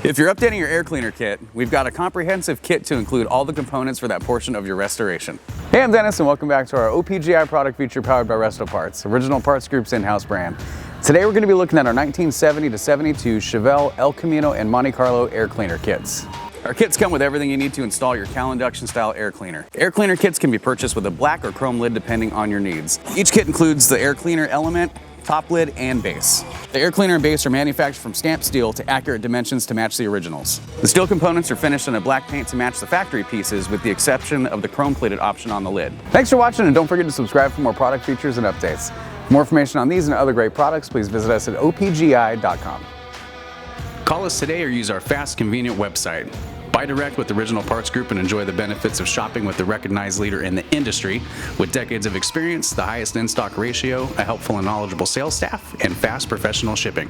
If you're updating your air cleaner kit, we've got a comprehensive kit to include all the components for that portion of your restoration. Hey, I'm Dennis and welcome back to our OPGI product feature powered by RESTOPARTS, Original Parts Group's in-house brand. Today we're going to be looking at our 1970 to 72 Chevelle, El Camino, and Monte Carlo air cleaner kits. Our kits come with everything you need to install your Cowl Induction style air cleaner. Air cleaner kits can be purchased with a black or chrome lid depending on your needs. Each kit includes the air cleaner element, top lid, and base. The air cleaner and base are manufactured from stamped steel to accurate dimensions to match the originals. The steel components are finished in a black paint to match the factory pieces with the exception of the chrome plated option on the lid. Thanks for watching and don't forget to subscribe for more product features and updates. For more information on these and other great products, please visit us at opgi.com. Call us today or use our fast, convenient website. Buy direct with Original Parts Group and enjoy the benefits of shopping with the recognized leader in the industry with decades of experience, the highest in-stock ratio, a helpful and knowledgeable sales staff, and fast professional shipping.